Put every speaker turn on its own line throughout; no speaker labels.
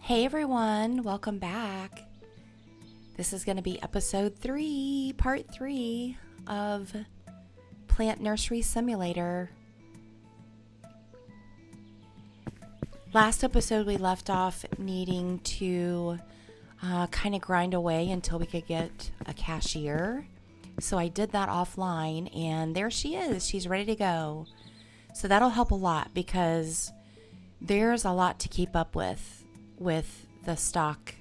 Hey everyone, welcome back. This is going to be episode 3, part 3 of Plant Nursery Simulator. Last episode we left off needing to kind of grind away until we could get a cashier. So I did that offline and there she is. She's ready to go. So that'll help a lot because there's a lot to keep up with the stock,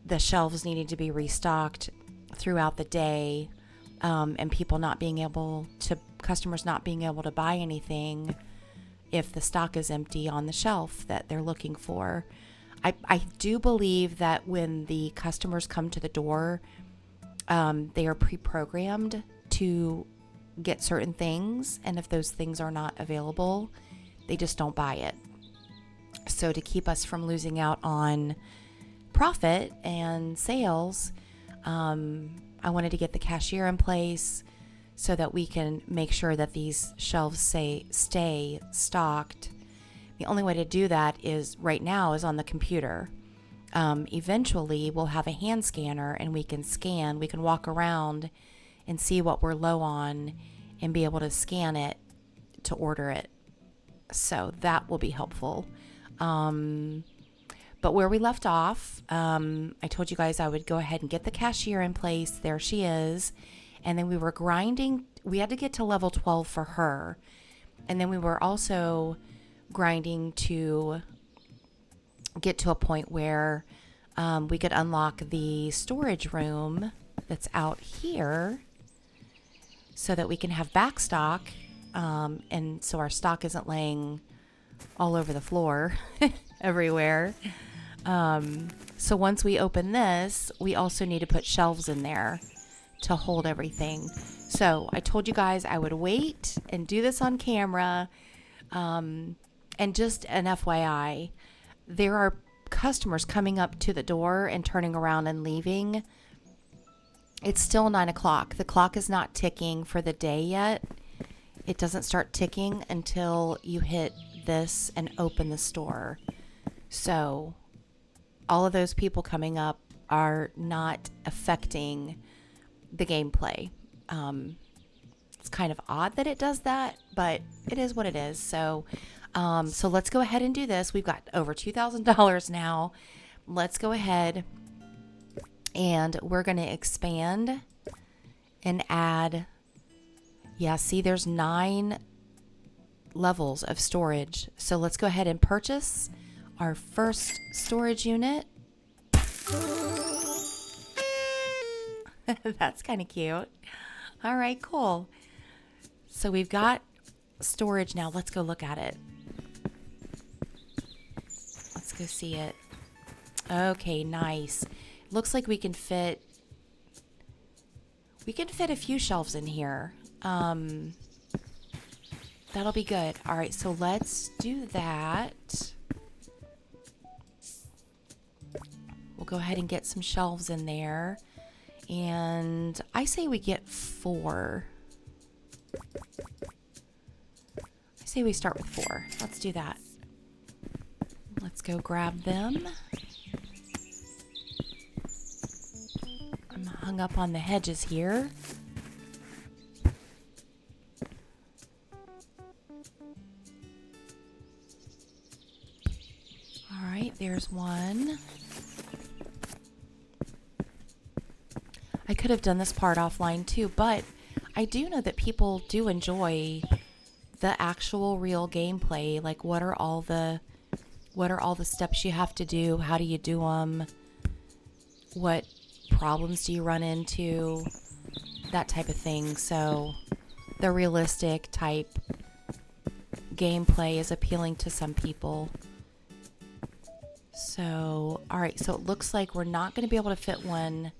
the shelves needing to be restocked throughout the day, and customers not being able to buy anything if the stock is empty on the shelf that they're looking for. I do believe that when the customers come to the door, they are pre-programmed to get certain things, and if those things are not available, they just don't buy it. So to keep us from losing out on profit and sales, I wanted to get the cashier in place so that we can make sure that these shelves stay stocked. The only way to do that is right now is on the computer. Eventually we'll have a hand scanner and we can walk around and see what we're low on and be able to scan it to order it. So that will be helpful. But where we left off, I told you guys I would go ahead and get the cashier in place. There she is. And then we were grinding. We had to get to level 12 for her. And then we were also grinding to get to a point where we could unlock the storage room that's out here so that we can have back stock. And so our stock isn't laying all over the floor everywhere. So once we open this, we also need to put shelves in there to hold everything. So I told you guys I would wait and do this on camera. And just an FYI, there are customers coming up to the door and turning around and leaving. It's still 9 o'clock. The clock is not ticking for the day yet. It doesn't start ticking until you hit this and open the store. So all of those people coming up are not affecting the gameplay. It's kind of odd that it does that, but it is what it is. So let's go ahead and do this. We've got over $2,000 now. Let's go ahead and we're going to expand and add. Yeah, see, there's 9 levels of storage. So let's go ahead and purchase our first storage unit. That's kind of cute. All right, cool. So we've got storage now. Let's go look at it. Let's go see it. Okay, nice. Looks like we can fit a few shelves in here. That'll be good. All right, so let's do that. We'll go ahead and get some shelves in there. And I say we get 4. I say we start with 4. Let's do that. Let's go grab them. I'm hung up on the hedges here. All right, there's one. I could have done this part offline too, but I do know that people do enjoy the actual real gameplay. Like, what are all the steps you have to do? How do you do them? What problems do you run into? That type of thing. So the realistic type gameplay is appealing to some people. So, all right, so it looks like we're not going to be able to fit one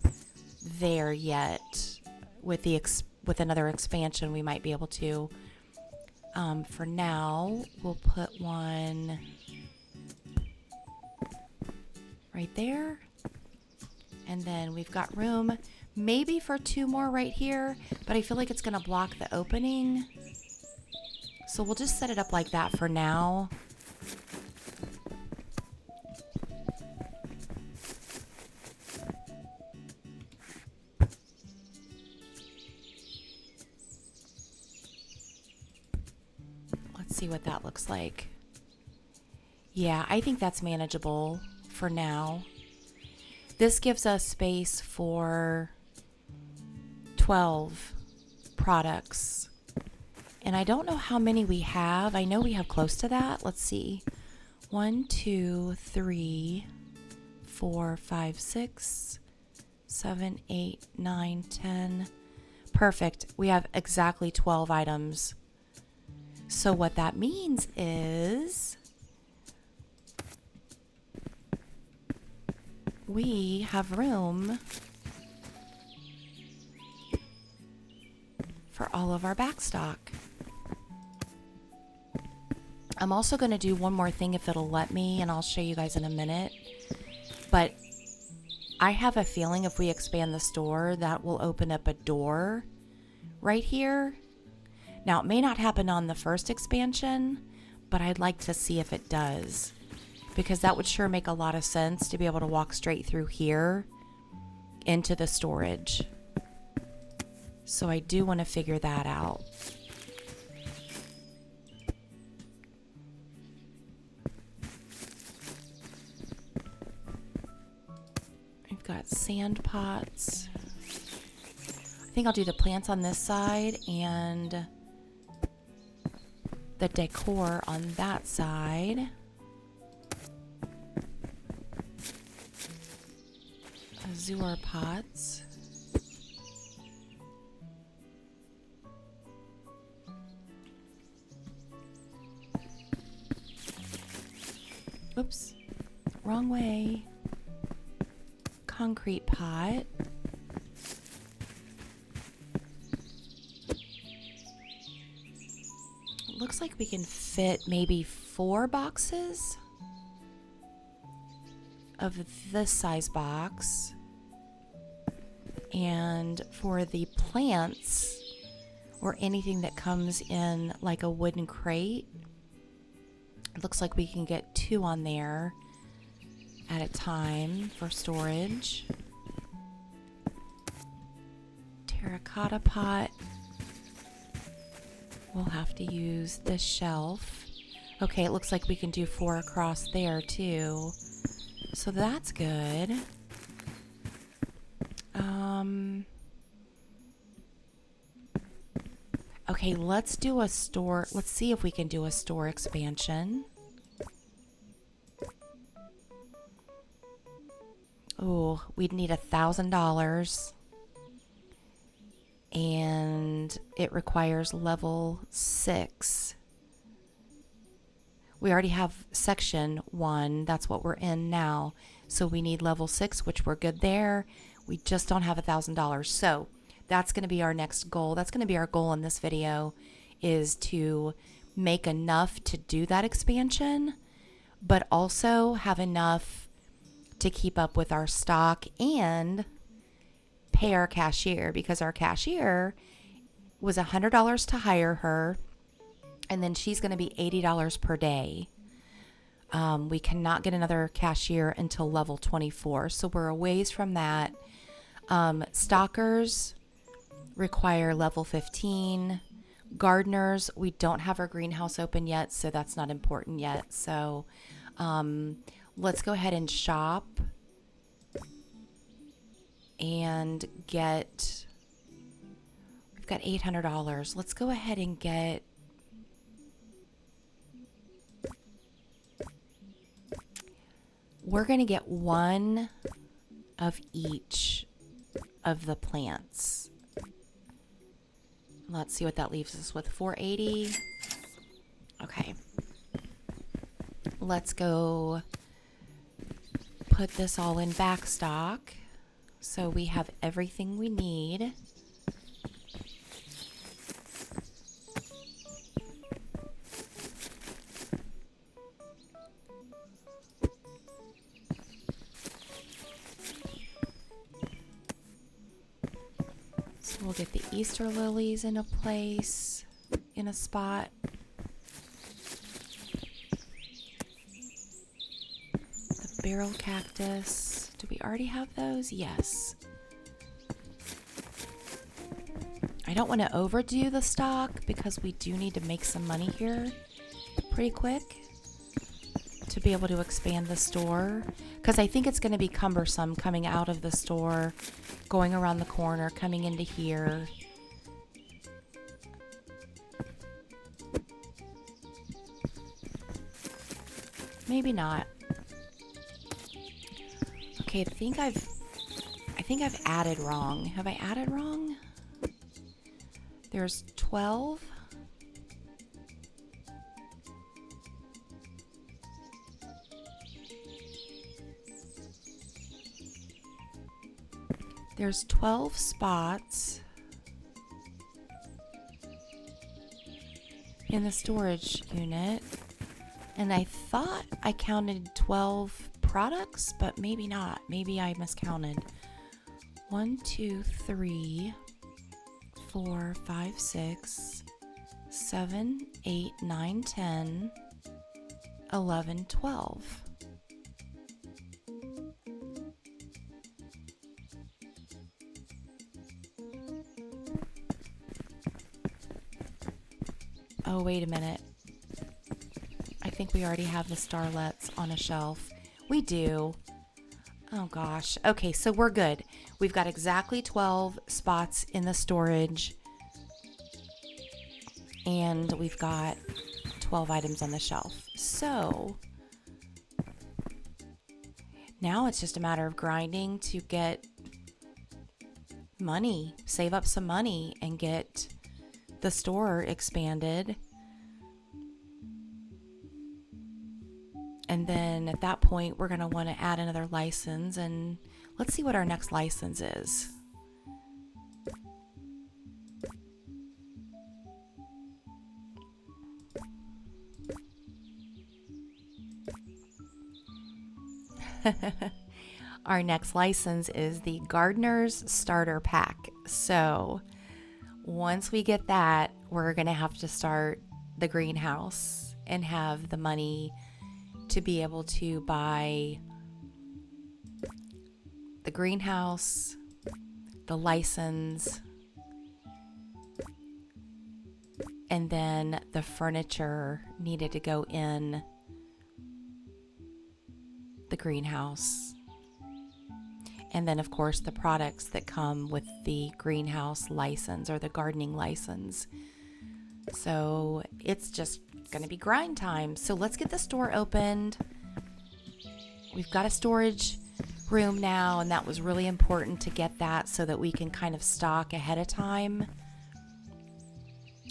there yet. With another expansion, we might be able to. For now, we'll put one right there. And then we've got room maybe for 2 more right here, but I feel like it's going to block the opening. So we'll just set it up like that for now. see what that looks like. Yeah, I think that's manageable for now. This gives us space for 12 products. And I don't know how many we have. I know we have close to that. Let's see. 1, 2, 3, 4, 5, 6, 7, 8, 9, 10. Perfect. We have exactly 12 items. So what that means is we have room for all of our back stock. I'm also going to do one more thing if it'll let me, and I'll show you guys in a minute. But I have a feeling if we expand the store, that will open up a door right here. Now, it may not happen on the first expansion, but I'd like to see if it does, because that would sure make a lot of sense to be able to walk straight through here into the storage. So I do want to figure that out. We've got sand pots. I think I'll do the plants on this side and the decor on that side. Azure pots. Oops, wrong way. Concrete pot. It looks like we can fit maybe 4 boxes of this size box. And for the plants or anything that comes in like a wooden crate, it looks like we can get 2 on there at a time for storage. Terracotta pot. We'll have to use this shelf. Okay, it looks like we can do 4 across there too. So that's good. Okay, let's do a store. Let's see if we can do a store expansion. Oh, we'd need $1,000. And it requires level 6. We already have section 1. That's what we're in now. So we need level 6, which we're good there. We just don't have $1,000. So that's going to be our next goal. That's going to be our goal in this video, is to make enough to do that expansion, but also have enough to keep up with our stock and pay our cashier, because our cashier was $100 to hire her, and then she's going to be $80 per day. We cannot get another cashier until level 24, so we're a ways from that. Stockers require level 15. Gardeners, we don't have our greenhouse open yet, so that's not important yet. So let's go ahead and shop and get, we've got $800. Let's go ahead and get, we're going to get 1 of each of the plants. Let's see what that leaves us with. 480. Okay. Let's go put this all in back stock so we have everything we need. So we'll get the Easter lilies in a place, in a spot. The barrel cactus. Do we already have those? Yes. I don't want to overdo the stock because we do need to make some money here. pretty quick to be able to expand the store, because I think it's going to be cumbersome coming out of the store, going around the corner, coming into here. Maybe not. Okay, I think I've added wrong. Have I added wrong? There's 12. There's 12 spots in the storage unit, and I thought I counted 12 products, but maybe not. Maybe I miscounted. 1, 2, 3, 4, 5, 6, 7, 8, 9, 10, 11, 12. Oh, wait a minute. I think we already have the starlets on a shelf. We do. Oh gosh. Okay, so we're good. We've got exactly 12 spots in the storage, and we've got 12 items on the shelf. So now it's just a matter of grinding to get money, save up some money, and get the store expanded. And then at that point, we're going to want to add another license, and let's see what our next license is. Our next license is the Gardener's Starter Pack. So once we get that, we're going to have to start the greenhouse and have the money to be able to buy the greenhouse, the license, and then the furniture needed to go in the greenhouse. And then, of course, the products that come with the greenhouse license or the gardening license. So it's just going to be grind time. So let's get the store opened. We've got a storage room now, and that was really important to get that so that we can kind of stock ahead of time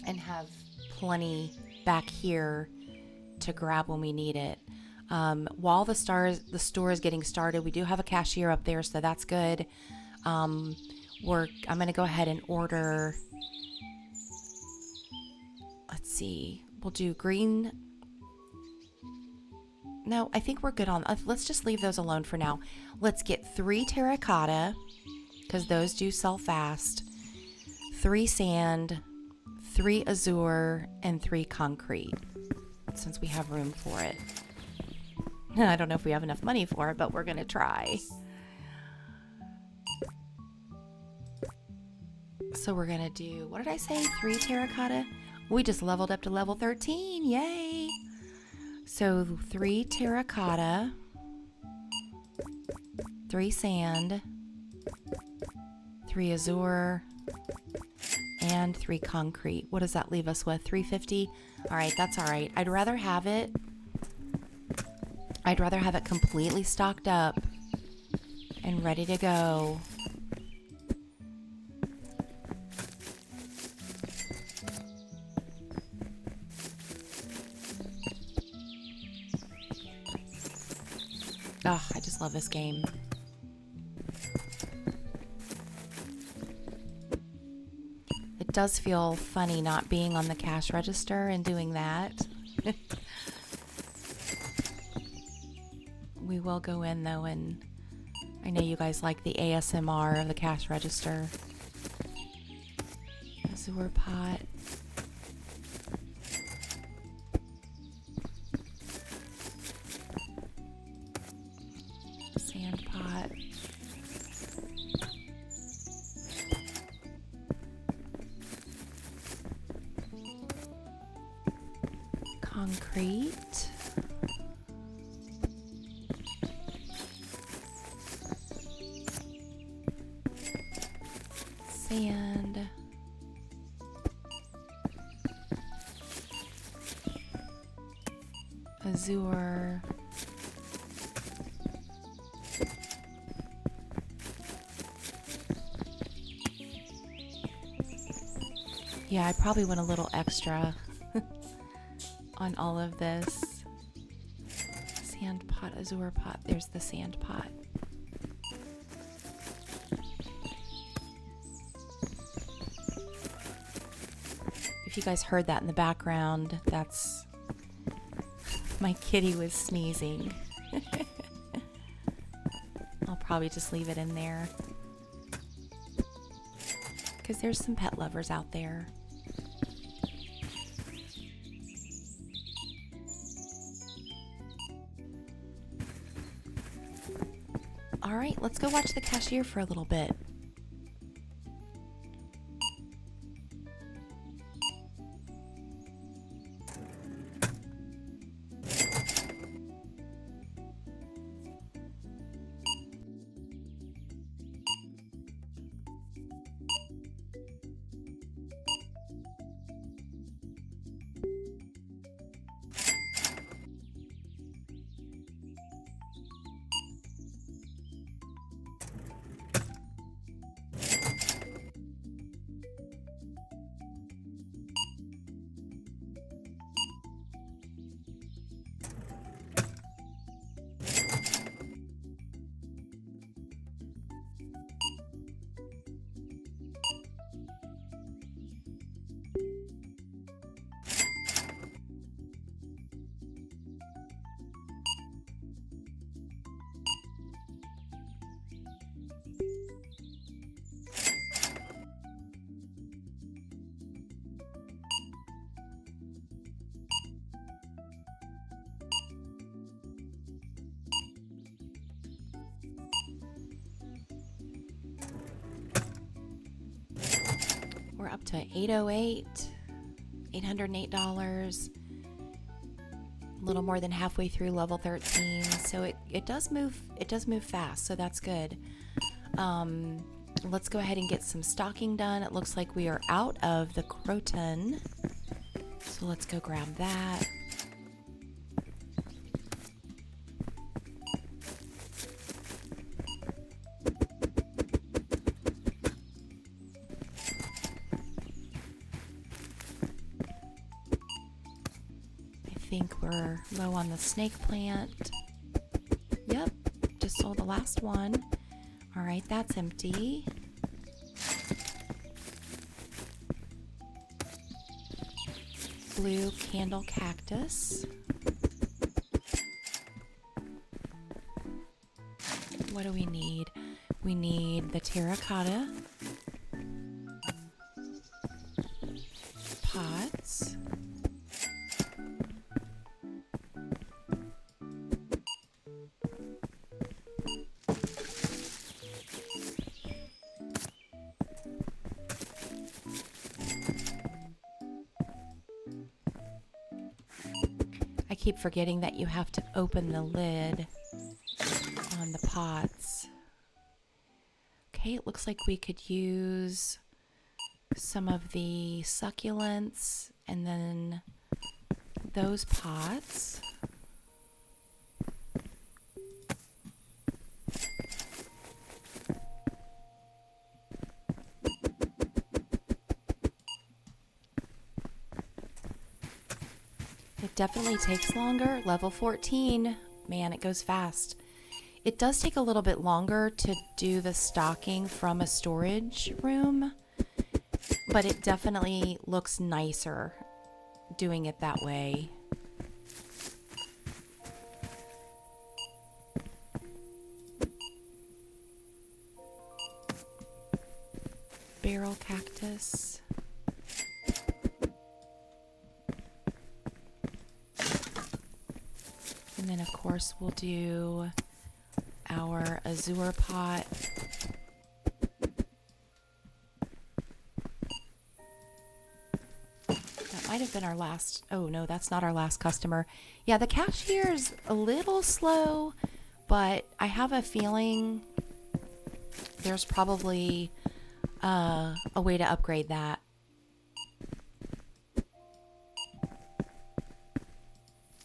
and have plenty back here to grab when we need it. While the store is getting started, we do have a cashier up there, so that's good. I'm going to go ahead and order. Let's see. We'll do green. No, I think we're good on. Let's just leave those alone for now. Let's get 3 terracotta, because those do sell fast. 3 sand, 3 azure, and 3 concrete, since we have room for it. I don't know if we have enough money for it, but we're going to try. So we're going to do, what did I say? 3 terracotta? We just leveled up to level 13. Yay! So 3 terracotta, 3 sand, 3 azure, and 3 concrete. What does that leave us with? 350? All right, that's all right. I'd rather have it completely stocked up and ready to go. Oh, I just love this game. It does feel funny not being on the cash register and doing that. We will go in though, and I know you guys like the ASMR of the cash register. Azure pot. Sand pot. Concrete. concrete. Sand. Azure. Yeah, I probably went a little extra on all of this. Sand pot, azure pot. There's the sand pot. If you guys heard that in the background, that's my kitty was sneezing. I'll probably just leave it in there because there's some pet lovers out there. All right, let's go watch the cashier for a little bit. We're up to $808, a little more than halfway through level 13. So it does move fast, so that's good. Let's go ahead and get some stocking done. It looks like we are out of the croton, so let's go grab that. I think we're low on the snake plant. Yep, just sold the last one. All right, that's empty. Blue candle cactus. What do we need? We need the terracotta pots. I keep forgetting that you have to open the lid on the pots. Okay, it looks like we could use some of the succulents and then those pots. It definitely takes longer. Level 14, man, it goes fast. It does take a little bit longer to do the stocking from a storage room, but it definitely looks nicer doing it that way. Barrel cactus. And then of course we'll do our azure pot. That might have been our last. Oh, no, that's not our last customer. Yeah, the cashier's a little slow, but I have a feeling there's probably a way to upgrade that.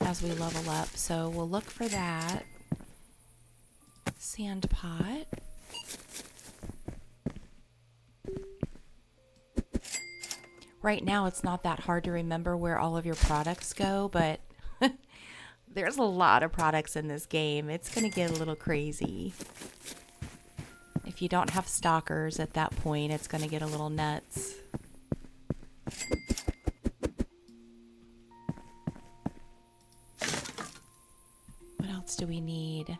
As we level up. So we'll look for that. Sand pot. Right now, it's not that hard to remember where all of your products go, but there's a lot of products in this game. It's going to get a little crazy. If you don't have stalkers at that point, it's going to get a little nuts. What else do we need?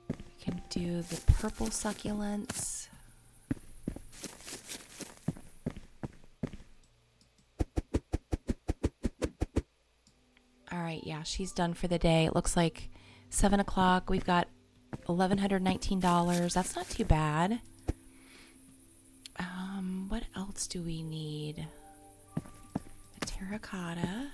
We can do the purple succulents. All right, yeah, she's done for the day. It looks like 7 o'clock. We've got $1,119. That's not too bad. What else do we need? A terracotta.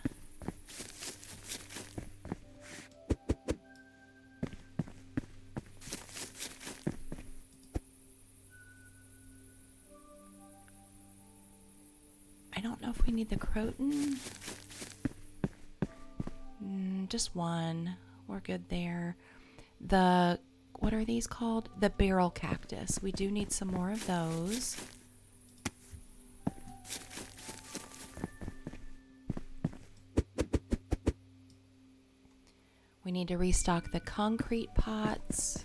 I don't know if we need the croton. Just one. We're good there. What are these called? The barrel cactus. We do need some more of those. We need to restock the concrete pots.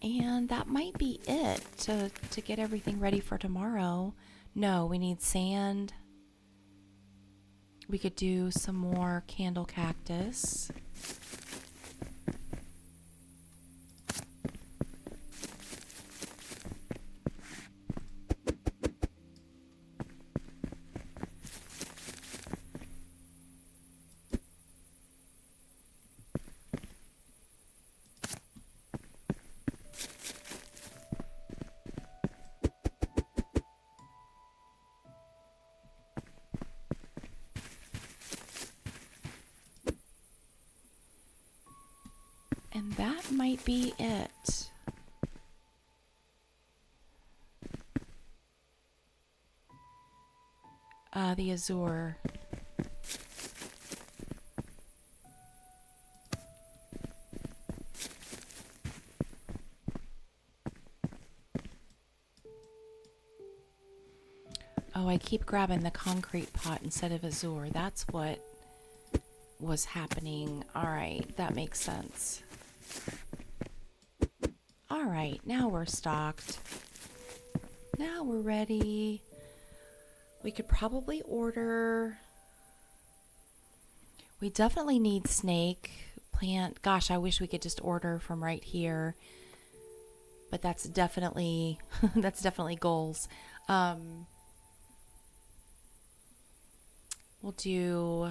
And that might be it to get everything ready for tomorrow. No, we need sand. We could do some more candle cactus. And that might be it. The azure. Oh, I keep grabbing the concrete pot instead of azure. That's what was happening. All right, that makes sense. All right, now we're stocked. Now we're ready. We could probably order. We definitely need snake plant. Gosh, I wish we could just order from right here. But that's definitely that's definitely goals. We'll do.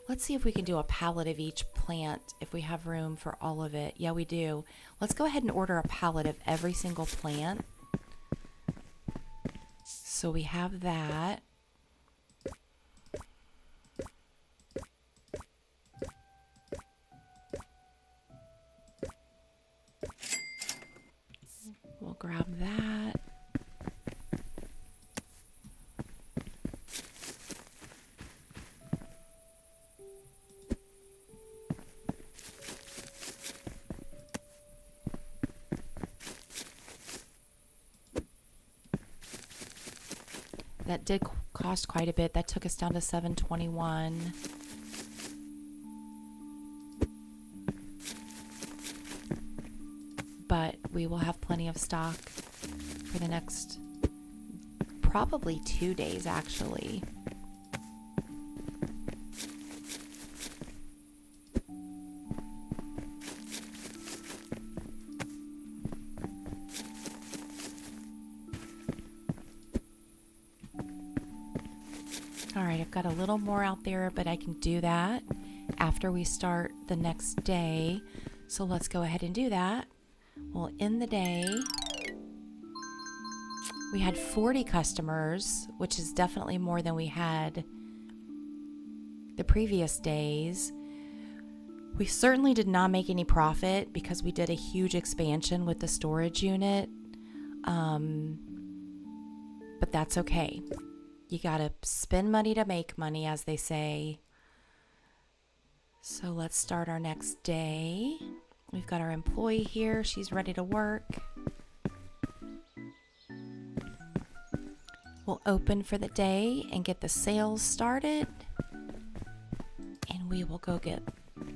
Let's see if we can do a pallet of each plant if we have room for all of it. Yeah, we do. Let's go ahead and order a pallet of every single plant. So we have that. We'll grab that. That did cost quite a bit. That took us down to $721. But we will have plenty of stock for the next probably 2 days, actually. right, I've got a little more out there, but I can do that after we start the next day. So let's go ahead and do that. Well, in the day, we had 40 customers, which is definitely more than we had the previous days. We certainly did not make any profit because we did a huge expansion with the storage unit. But that's okay. You gotta spend money to make money, as they say. So let's start our next day. We've got our employee here. She's ready to work. We'll open for the day and get the sales started. And we will go get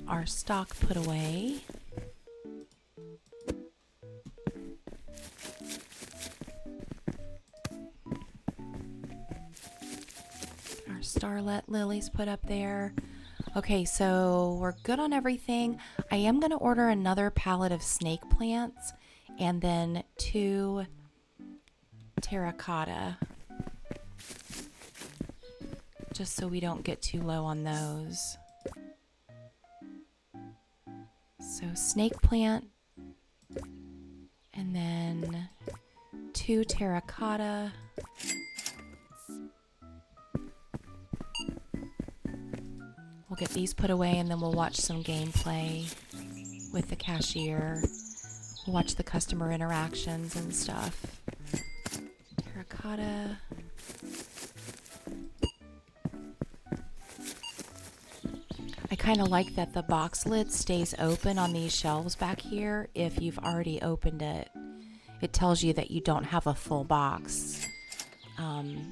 our stock put away. Our starlet lilies put up there. Okay, so we're good on everything. I am going to order another pallet of snake plants and then 2 terracotta, just so we don't get too low on those. So snake plant and then 2 terracotta. We'll get these put away and then we'll watch some gameplay with the cashier. We'll watch the customer interactions and stuff. Terracotta. I kind of like that the box lid stays open on these shelves back here if you've already opened it. It tells you that you don't have a full box.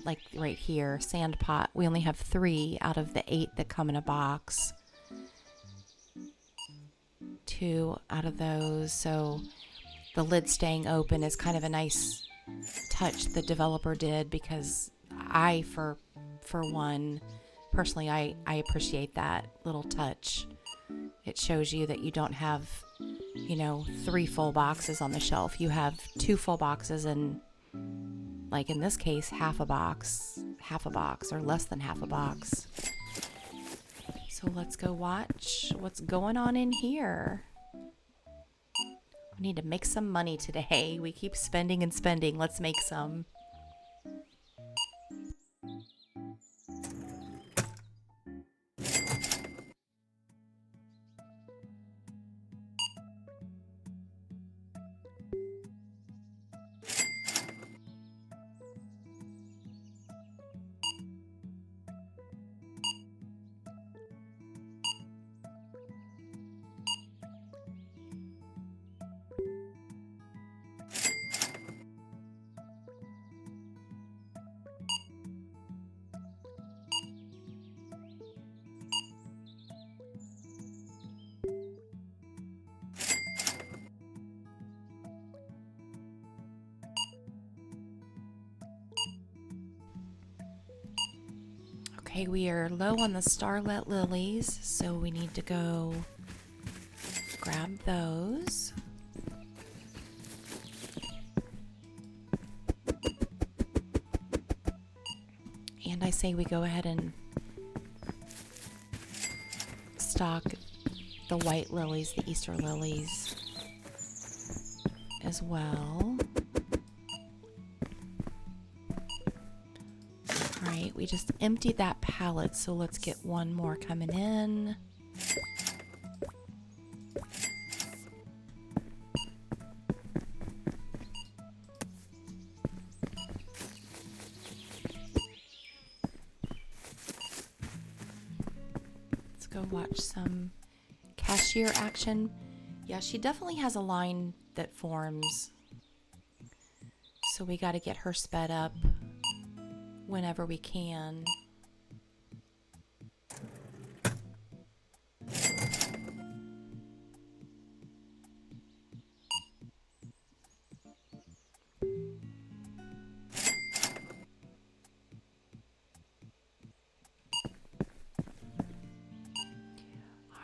Like right here, sand pot, we only have 3 out of the 8 that come in a box. 2 out of those, so the lid staying open is kind of a nice touch the developer did, because I, for one, personally, I appreciate that little touch. It shows you that you don't have, 3 full boxes on the shelf. You have 2 full boxes and, like in this case, half a box, or less than half a box. So let's go watch what's going on in here. We need to make some money today. We keep spending and spending. Let's make some. Okay, we are low on the starlet lilies, so we need to go grab those. And I say we go ahead and stock the white lilies, the Easter lilies as well. Alright, we just emptied that pallet, so let's get one more coming in. Let's go watch some cashier action. Yeah, she definitely has a line that forms, so we got to get her sped up whenever we can.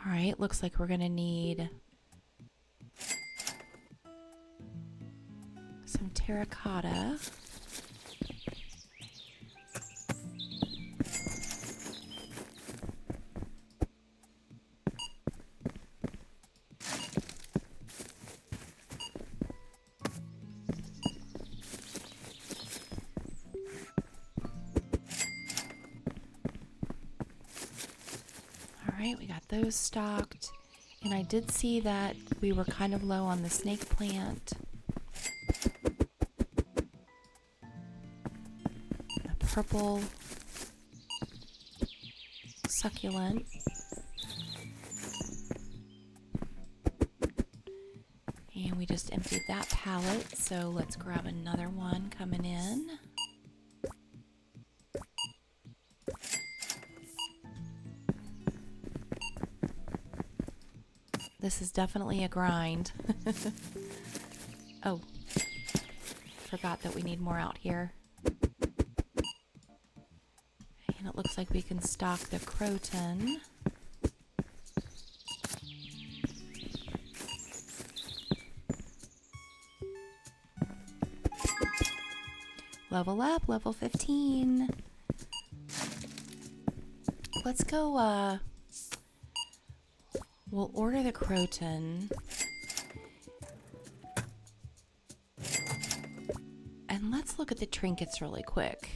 All right, looks like we're gonna need some terracotta. right, we got those stocked. And I did see that we were kind of low on the snake plant. The purple succulent. And we just emptied that pallet, so let's grab another one coming in. This is definitely a grind. Oh, forgot that we need more out here. And it looks like we can stock the croton. Level up, level 15. Let's go, we'll order the croton. And let's look at the trinkets really quick.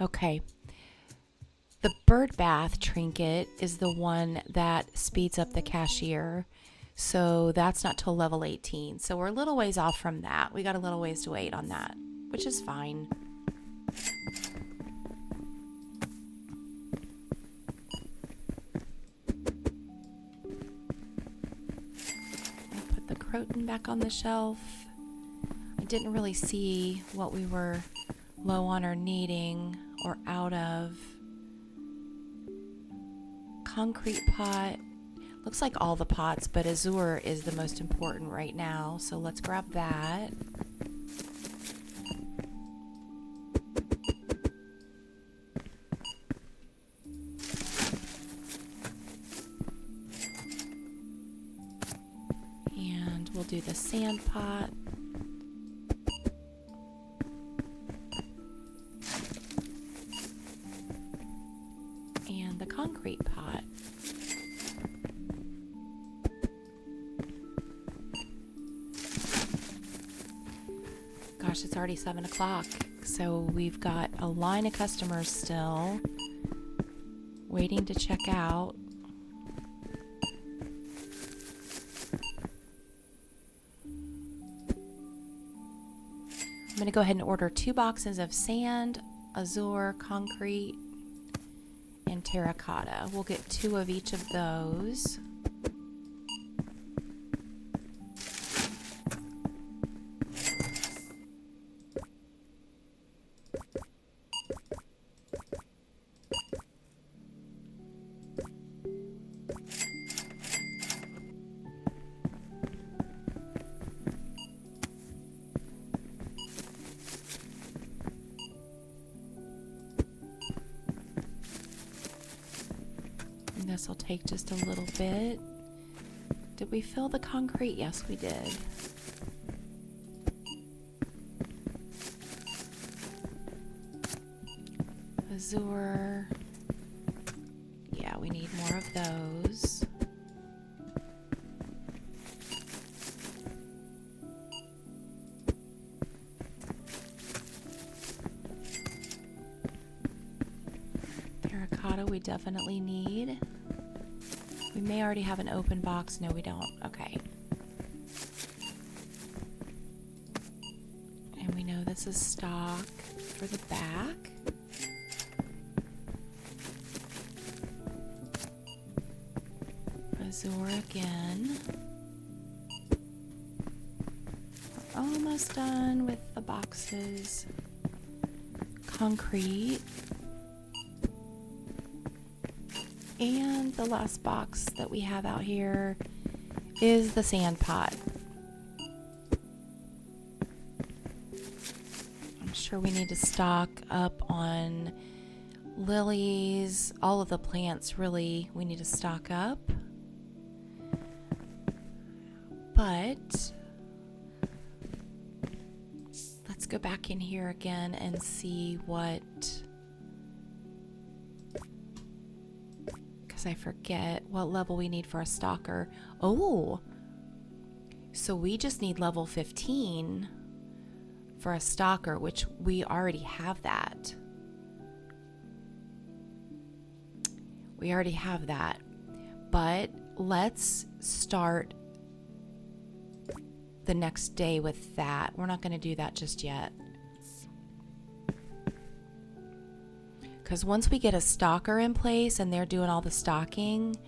Okay. The bird bath trinket is the one that speeds up the cashier. So that's not till level 18. So we're a little ways off from that. We got a little ways to wait on that, which is fine. I'll put the croton back on the shelf. I didn't really see what we were low on or needing or out of. Concrete pot. Looks like all the pots, but azure is the most important right now. So let's grab that. And we'll do the sand pot. And the concrete pot. Gosh, it's already 7 o'clock, so we've got a line of customers still waiting to check out. I'm going to go ahead and order 2 boxes of sand, azure, concrete, and terracotta. We'll get 2 of each of those. This will take just a little bit. Did we fill the concrete? Yes, we did. Azure. Yeah, we need more of those. Terracotta we definitely need. We may already have an open box. No, we don't. Okay. And we know this is stock for the back. Azure again. We're almost done with the boxes. Concrete. And the last box that we have out here is the sand pot. I'm sure we need to stock up on lilies, all of the plants really we need to stock up. But let's go back in here again and see what... I forget what level we need for a stalker. Oh, so we just need level 15 for a stalker, which we already have that. We already have that. But let's start the next day with that. We're not going to do that just yet. Because once we get a stalker in place and they're doing all the stocking,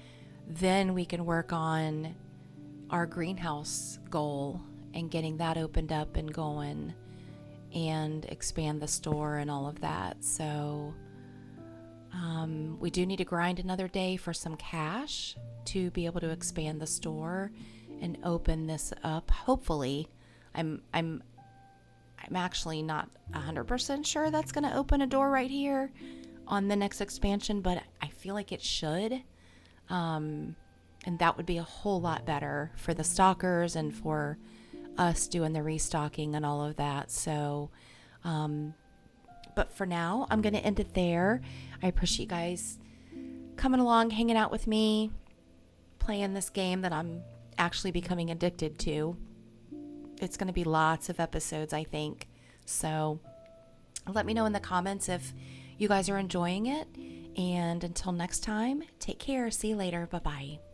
then we can work on our greenhouse goal and getting that opened up and going and expand the store and all of that. So we do need to grind another day for some cash to be able to expand the store and open this up. Hopefully, I'm actually not 100% sure that's going to open a door right here on the next expansion, but I feel like it should. And that would be a whole lot better for the stalkers and for us doing the restocking and all of that. So, but for now, I'm going to end it there. I appreciate you guys coming along, hanging out with me, playing this game that I'm actually becoming addicted to. It's going to be lots of episodes, I think. So let me know in the comments if you guys are enjoying it. And until next time, take care. See you later. Bye-bye.